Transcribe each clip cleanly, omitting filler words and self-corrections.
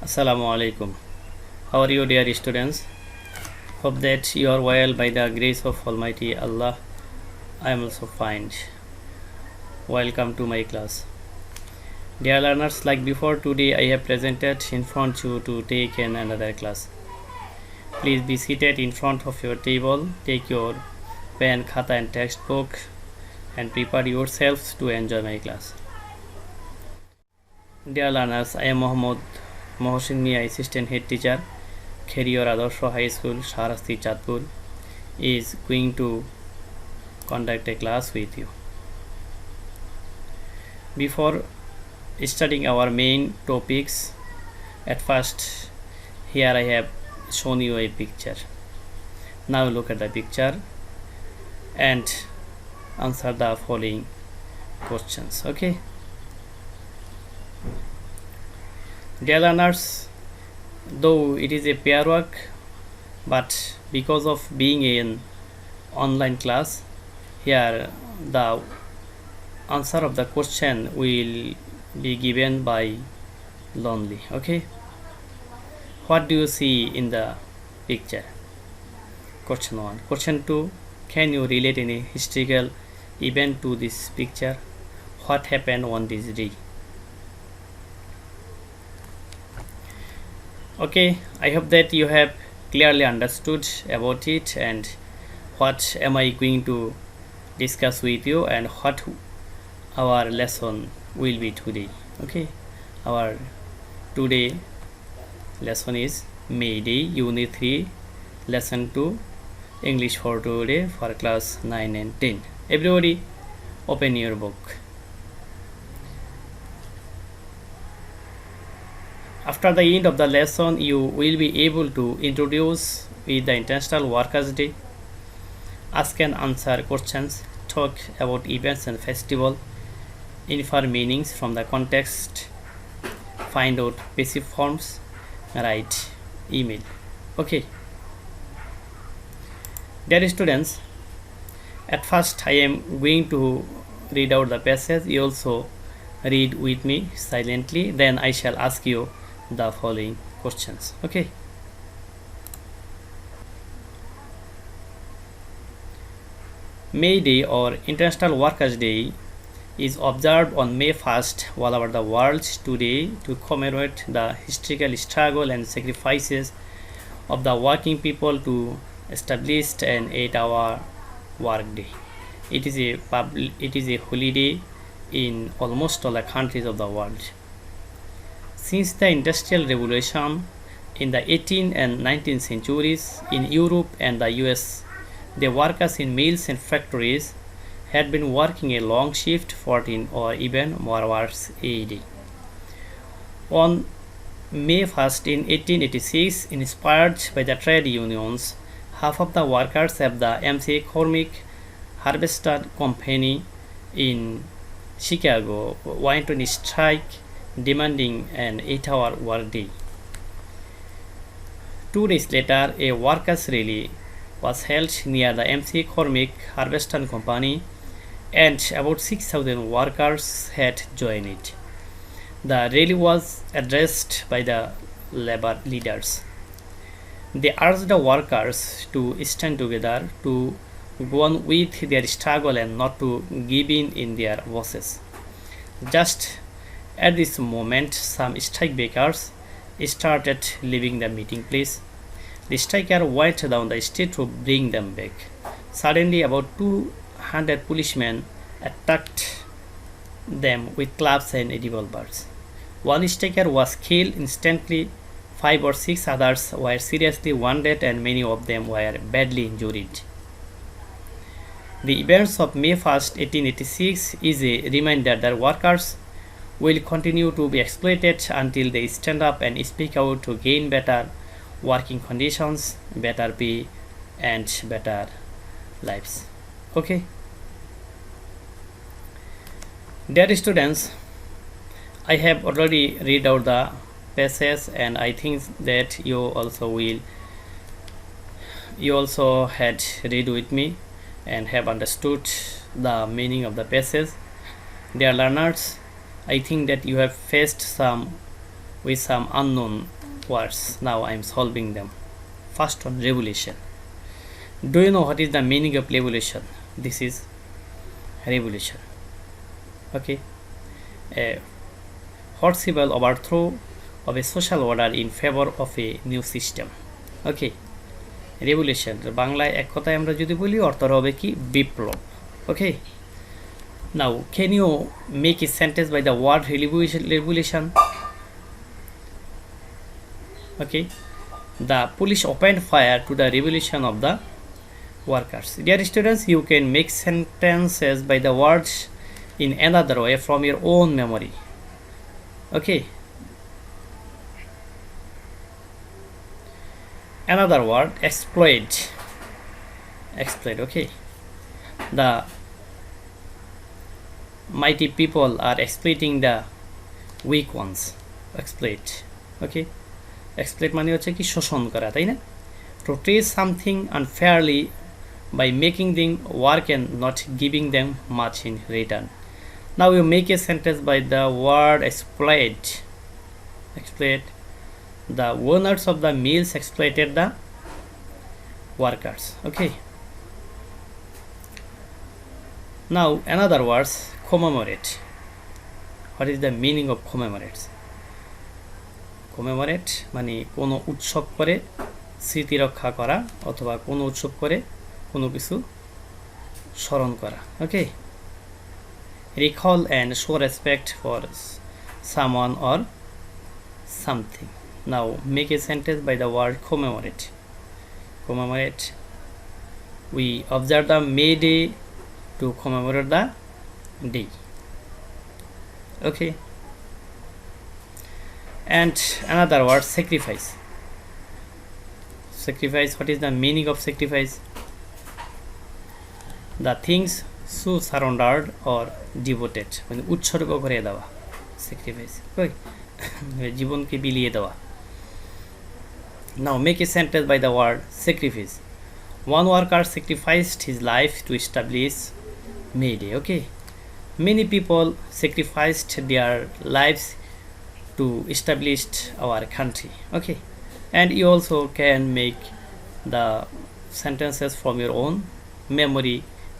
Assalamu alaikum. How are you, dear students? Hope that you are well by the grace of Almighty Allah. I am also fine. Welcome to my class. Dear learners, like before, today I have presented in front you to take another class. Please be seated in front of your table. Take your pen, khata and textbook and prepare yourselves to enjoy my class. Dear learners, I am Mohammad Mohsin Mia, Assistant Head Teacher, Kherior Adorsho High School, Sharasti Chatpur, is going to conduct a class with you. Before studying our main topics, at first here I have shown you a picture. Now look at the picture and answer the following questions. Okay. Dear learners, though it is a pair work, but because of being an online class, here the answer of the question will be given by lonely. Okay, what do you see in the picture? Question 1. Question 2. Can you relate any historical event to this picture? What happened on this day? Okay, I hope that you have clearly understood about it and what am I going to discuss with you and what our lesson will be today. Okay, our today lesson is May Day, Unit 3, Lesson 2, English for today for class 9 and 10. Everybody open your book. After the end of the lesson, you will be able to introduce with the International Workers' Day, ask and answer questions, talk about events and festival, infer meanings from the context, find out passive forms, write email. Okay. Dear students, at first I am going to read out the passage. You also read with me silently. Then I shall ask you the following questions. Okay. May Day or International Workers' Day is observed on May 1st all over the world today to commemorate the historical struggle and sacrifices of the working people to establish an 8-hour workday. It is a holiday in almost all the countries of the world. Since the Industrial Revolution in the 18th and 19th centuries in Europe and the US, the workers in mills and factories had been working a long shift, 14 or even more hours a day. On May 1st in 1886, inspired by the trade unions, half of the workers of the McCormick Harvester Company in Chicago went on strike demanding an 8-hour workday. 2 days later, a workers' rally was held near the McCormick Harvester Company and about 6,000 workers had joined it. The rally was addressed by the labor leaders. They urged the workers to stand together, to go on with their struggle and not to give in their voices. Just at this moment, some strikebreakers started leaving the meeting place. The striker went down the street to bring them back. Suddenly, about 200 policemen attacked them with clubs and revolvers. One striker was killed instantly. 5 or 6 others were seriously wounded and many of them were badly injured. The events of May 1st, 1886 is a reminder that workers will continue to be exploited until they stand up and speak out to gain better working conditions, better pay and better lives. Okay. Dear students, I have already read out the passage and I think that you also had read with me and have understood the meaning of the passage. Dear learners, I think that you have faced some with some unknown words. Now I am solving them. First one, revolution. Do you know what is the meaning of revolution? This is revolution. Okay. A forcible overthrow of a social order in favor of a new system. Okay. Revolution বাংলায় এক কথায় আমরা যদি বলি অর্থ হবে কি বিপ্লব. Okay. Now can you make a sentence by the word revolution? Okay. The police opened fire to the revolution of the workers. Dear students, you can make sentences by the words in another way from your own memory. Okay. Another word, exploit. Okay. The mighty people are exploiting the weak ones. Exploit. Okay. Exploit মানে হচ্ছে কি শোষণ করা, তাই না? To treat something unfairly by making them work and not giving them much in return. Now you make a sentence by the word exploit. The owners of the mills exploited the workers. Okay. Now another words, commemorate. What is the meaning of commemorate? Commemorate মানে কোনো উৎসব করে স্মৃতি রক্ষা করা অথবা কোনো উৎসব করে কোনো কিছু স্মরণ করা. Okay. Recall and show respect for someone or something. Now make a sentence by the word commemorate. Commemorate. We observe the May Day to commemorate the day. Okay. And another word, sacrifice. Sacrifice, what is the meaning of sacrifice? The things so surrendered or devoted. মানে উৎসর্গ করে দেওয়া. Sacrifice. Okay. জীবনকে বিলিয়ে দেওয়া. Now make a sentence by the word sacrifice. One worker sacrificed his life to establish May Day. Okay. Many people sacrificed their lives to establish our country. Okay. And you also can make the sentences from your own memory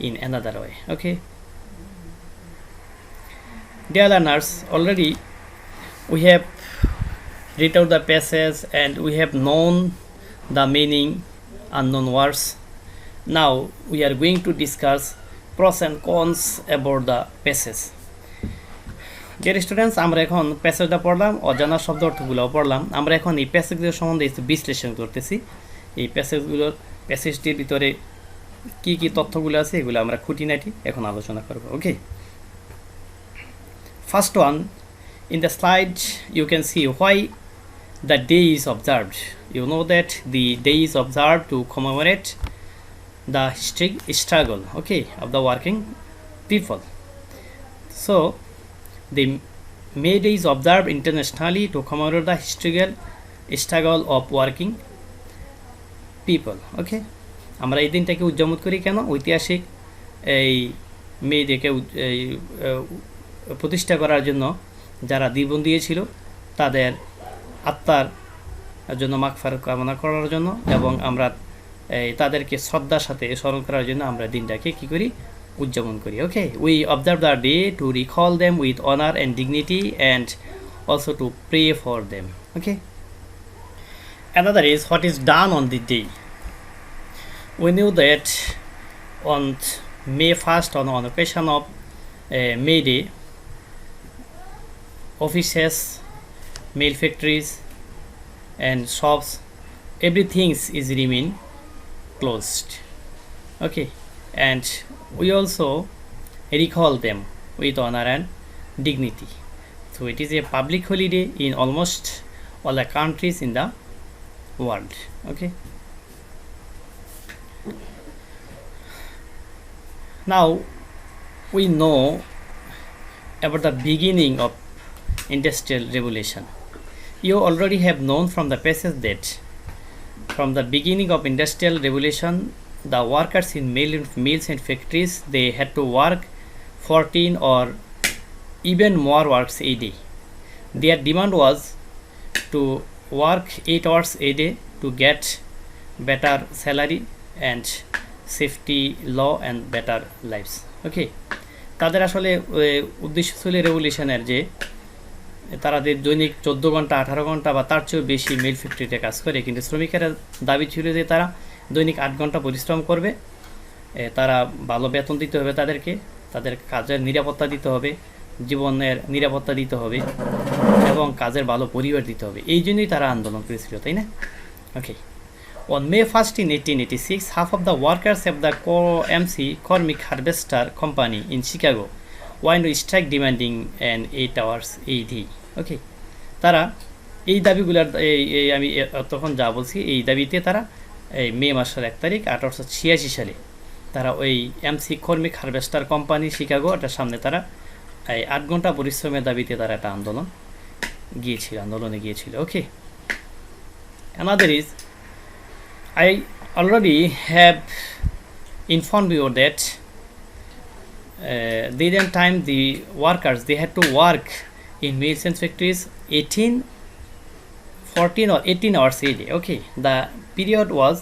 in another way. Okay. Dear learners, already we have read out the passage and we have known the meaning, unknown words. Now we are going to discuss pros and cons about the passage. Dear students, আমরা এখন প্যাসেজটা পড়লাম, অজানা শব্দ অর্থগুলোও পড়লাম. আমরা এখন এই প্যাসেজগুলোর সম্বন্ধে একটু বিশ্লেষণ করতেছি. এই প্যাসেজটির ভিতরে কি কি তথ্যগুলো আছে এগুলো আমরা খুঁটিনাটি এখন আলোচনা করব. ওকে. First one, in the slide you can see why the day is observed. You know that the day is observed to commemorate the struggle, okay, of the working people. So the May Day is observed internationally to commemorate the struggle of working people. Okay. আমরা এই দিনটাকে উদযাপন করি কেন? ঐতিহাসিক এই মে ডেকে প্রতিষ্ঠা করার জন্য যারা জীবন দিয়েছিল তাদের আত্মার জন্য মাগফিরাত কামনা করার জন্য এবং আমরা তাদেরকে শ্রদ্ধার সাথে স্মরণ করার জন্য আমরা দিনটাকে কি করি? উদযাপন করি. Okay. We observe the day to recall them with honour and dignity and also to pray for them. Okay. Another is what is done on the day. We knew that on May 1st, on occasion of May Day, offices, mill factories and shops, everything is remain closed. Okay. And we also recall them with honor and dignity. So it is a public holiday in almost all the countries in the world. Okay. Now we know about the beginning of industrial revolution. You already have known from the passage that from the beginning of industrial revolution, the workers in mills and factories, they had to work 14 or even more works a day. Their demand was to work 8 hours a day to get better salary and safety law and better lives. ওকে, তাদের আসলে উদ্দেশ্য ছিল রেভলিউশনের যে তারা দৈনিক 14 ঘন্টা 18 ঘন্টা বা তার চেয়েও বেশি মিল ফ্যাক্টরিতে কাজ করে, কিন্তু শ্রমিকেরা দাবি ছিল যে তারা দৈনিক 8 ঘন্টা পরিশ্রম করবে, তারা ভালো বেতন দিতে হবে তাদেরকে, তাদের কাজের নিরাপত্তা দিতে হবে, জীবনের নিরাপত্তা দিতে হবে এবং কাজের ভালো পরিবেশ দিতে হবে। এই জন্যই তারা আন্দোলন করেছিল, তাই না? ওকে, on May 1st in 1886, half of the workers of the MC Cormick Harvester Company in Chicago went to strike demanding an 8 hours AD. ওকে, তারা এই দাবিগুলোর আমি তখন যা বলছি এই দাবিতে তারা এই মে মাসের 1 তারিখ 1886 সালে তারা ওই এমসি কর্মিক হারভেস্টার কোম্পানি শিকাগো এটার সামনে তারা এই 8 ঘন্টা পরিশ্রমের দাবিতে তারা একটা আন্দোলনে গিয়েছিল। ওকে, another is I already have informed you that during time the workers they had to work in mills and factories 18, 14 or 18 hours a day. Okay, the period was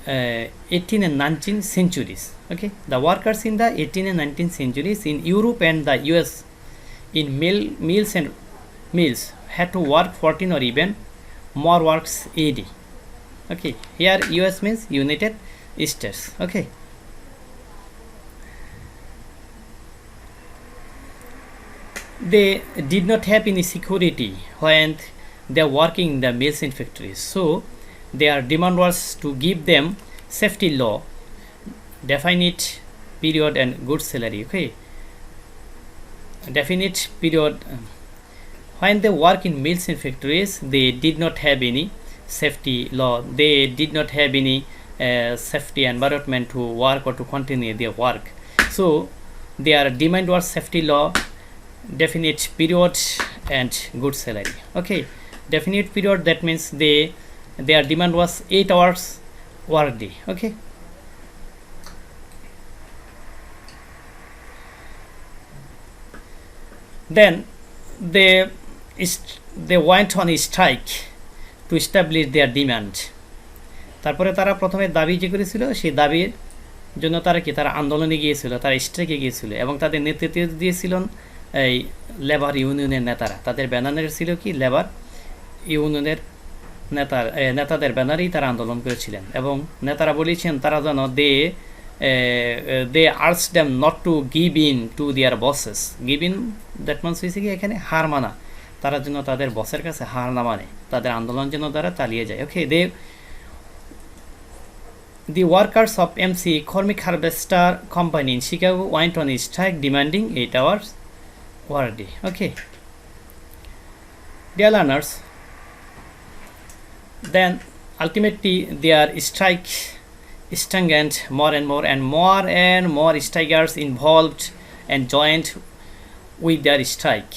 18 and 19th centuries. Okay, the workers in the 18 and 19th centuries in Europe and the US in mills had to work 14 or even more works a day. Okay, here US means United States. Okay, they did not have any security when they are working in the mills and factories, so their demand was to give them safety law, definite period and good salary. Okay, definite period. When they work in mills and factories, they did not have any safety law, they did not have any safety environment to work or to continue their work, so their demand was safety law, definite period and good salary. Okay, definite period, that means their demand was 8 hours work day. Okay, then they went on a strike to establish their demand. তারপরে তারা প্রথমে দাবি যে করেছিল সেই দাবির জন্য তারা আন্দোলনে গিয়েছিল, তারা স্ট্রাইকে গিয়েছিল এবং তাদের নেতৃত্ব দিয়েছিলেন এই লেবার ইউনিয়নের নেতারা। তাদের ব্যানারের ছিল কি লেবার ইউনিয়নের নেতাদের ব্যানারেই তারা আন্দোলন করেছিলেন এবং নেতারা বলেছেন তারা যেন they urged them not to give in to their bosses. Give in, that means হয়েছে কি এখানে হার মানা, তারা যেন তাদের বসের কাছে হার না মানে, তাদের আন্দোলন যেন তারা চালিয়ে যায়। ওকে, the workers of MC Cormick Harvester Company in Chicago went on a strike demanding 8 hours work day. Okay, dear learners, then ultimately their strike strengthened more and more strikers involved and joined with their strike.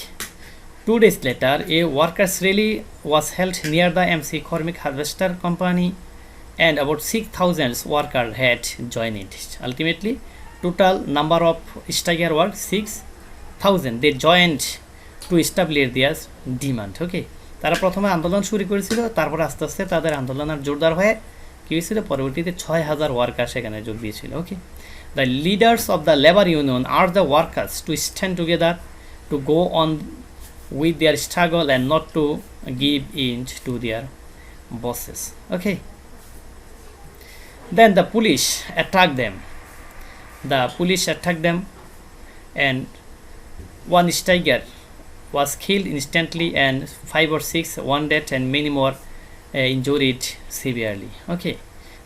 2 days later, a workers' rally was held near the MC Cormick Harvester Company and about 6,000 workers had joined it. Ultimately, total number of strikers were 6,000. They joined to establish their demand. Okay, তারা প্রথমে আন্দোলন শুরু করেছিল, তারপর আস্তে আস্তে তাদের আন্দোলনের জোরদার হয়ে কি হয়েছিল, পরবর্তীতে 6,000 ওয়ার্কার সেখানে যোগ দিয়েছিল। ওকে, the leaders of the labor union urged the workers to stand together to go on with their struggle and not to give in to their bosses. Okay, then the police attacked them and one striker was killed instantly and 5 or 6 wounded and many more injured severely. Okay,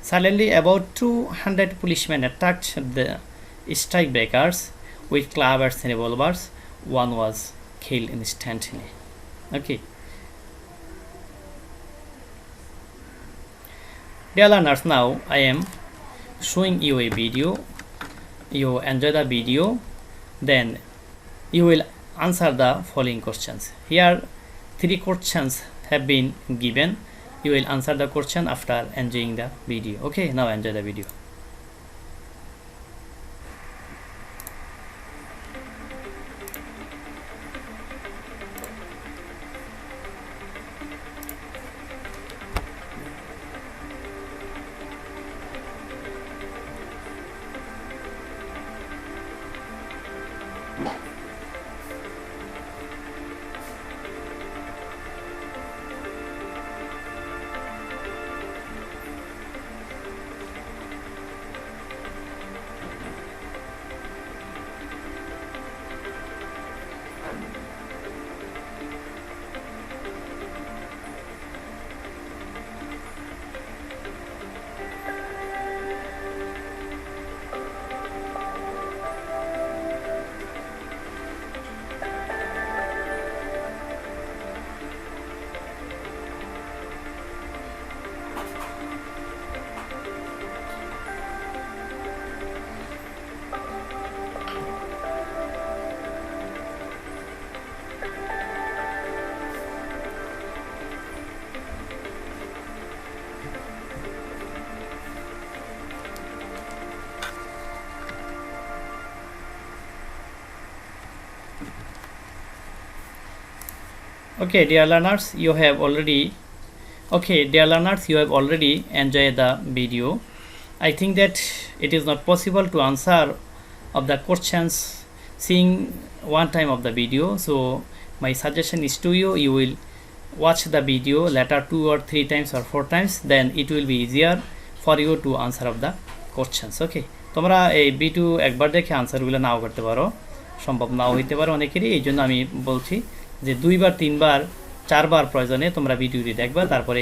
suddenly about 200 policemen attacked the strike breakers with clubbers and revolvers. One was killed instantly. Okay, dear learners, now I am showing you a video. You enjoy the video, then you will answer the following questions. Here 3 questions have been given. You will answer the question after enjoying the video. Okay, now enjoy the video. Okay, dear learners, you have already enjoyed the video. I think that it is not possible to answer of the questions seeing one time of the video. So my suggestion is to you, you will watch the video later 2 or 3 times or 4 times, then it will be easier for you to answer of the questions. Okay, তোমরা এই video একবার দেখে আনসারগুলো নাও করতে পারো, সম্ভব নাও হইতে পারে অনেকেরই, এই জন্য আমি বলছি যে 2 বার 3 বার 4 বার প্রয়োজনে তোমরা ভিডিওটি দেখবা, তারপরে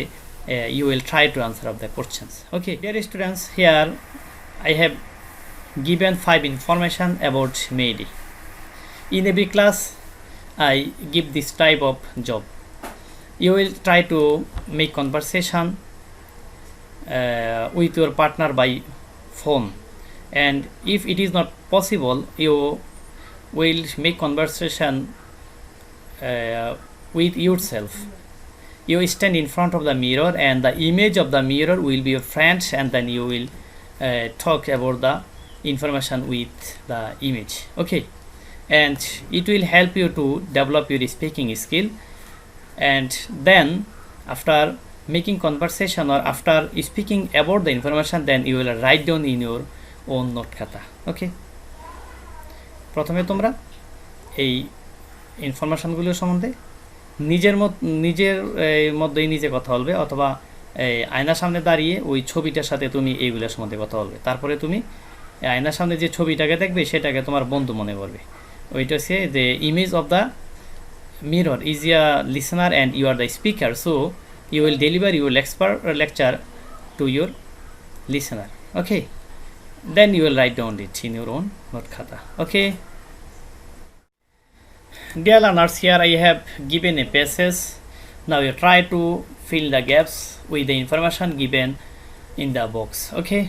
you will try to answer of the questions. Okay, dear students, here I have given 5 information about Mayday. In every class I give this type of job. You will try to make conversation with your partner by phone, and if it is not possible, you will make conversation with yourself. You stand in front of the mirror, and the image of the mirror will be your friend, and then you will talk about the information with the image. Okay, and it will help you to develop your speaking skill. And then after making conversation or after speaking about the information, then you will write down in your own note khata. Okay, প্রথমে তোমরা এই ইনফরমেশনগুলো সম্বন্ধে নিজের মধ্যেই নিজে কথা বলবে, অথবা আয়নার সামনে দাঁড়িয়ে ওই ছবিটার সাথে তুমি এইগুলোর সম্বন্ধে কথা বলবে। তারপরে তুমি আয়নার সামনে যে ছবিটাকে দেখবে সেটাকে তোমার বন্ধু মনে করবে। ওইটা হচ্ছে যে image of the mirror is a listener and you are the speaker, so you will deliver your lecture to your listener. Okay, then you will write down it in your own note khata. Okay, dear learners, here I have given a passage. Now you try to fill the gaps with the information given in the box. Okay,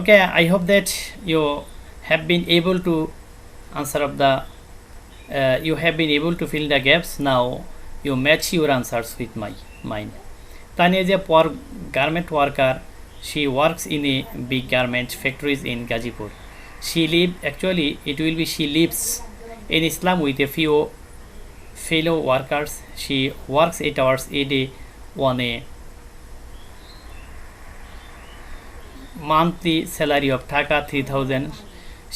okay, I hope that you have been able to answer of the you have been able to fill the gaps. Now you match your answers with mine. Tanya is a poor garment worker. She works in a big garment factories in Gazipur. She lives in Islam with a few fellow workers. She works 8 hours a day on a monthly salary of Taka 3,000.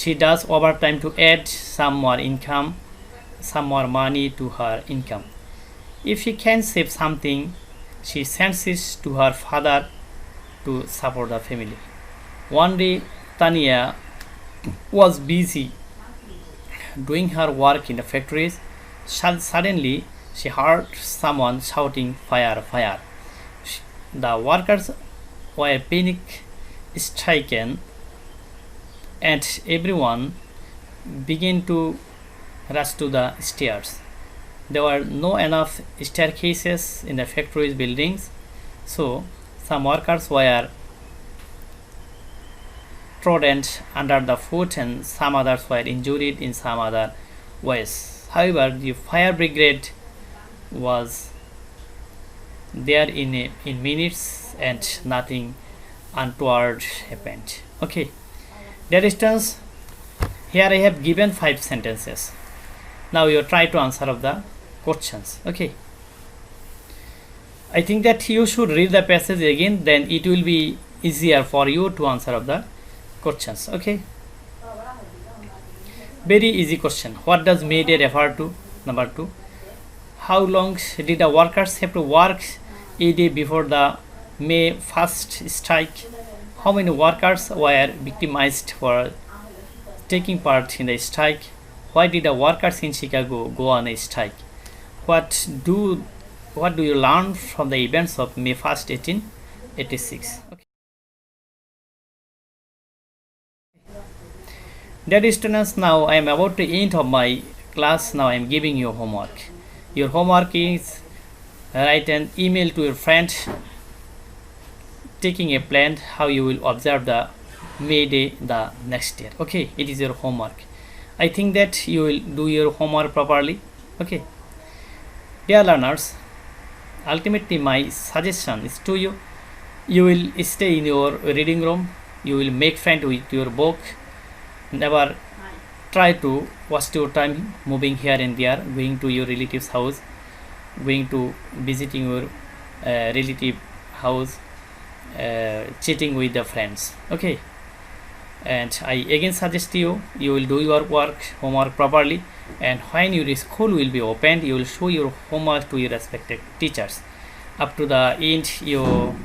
She does overtime to add some more money to her income. If she can save something, she sends it to her father to support the family. One day, Tania was busy doing her work in the factories. Suddenly, she heard someone shouting, "Fire, fire!" The workers were panic-stricken, and everyone began to rush to the stairs. There were no enough staircases in the factory's buildings, so some workers were trodden under the foot and some others were injured in some other ways. However, the fire brigade was there in minutes and nothing untoward happened. Okay, dear students, here I have given 5 sentences. Now you try to answer of the questions. Okay, I think that you should read the passage again, then it will be easier for you to answer of the questions. Okay, very easy question. What does Mayday refer to? Number 2, how long did the workers have to work a day before the May 1st strike? How many workers were victimized for taking part in the strike? Why did the workers in Chicago go on a strike? What do you learn from the events of May 1st, 1886? Okay. Dear students, now I am about to end of my class. Now I am giving you homework. Your homework is write an email to your friend taking a plan how you will observe the May Day the next year. Okay, it is your homework. I think that you will do your homework properly. Okay, dear learners, ultimately my suggestion is to you, you will stay in your reading room, you will make friend with your book, Never try to waste your time moving here and there, going to your relative's house, going to visiting your relative house, cheating with the friends. Okay, and I again suggest you will do your homework properly, and when your school will be opened, you will show your homework to your respected teachers. Up to the end, you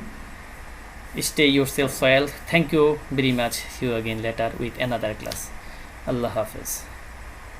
stay yourself well. Thank you very much. See you again later with another class. Allah Hafiz.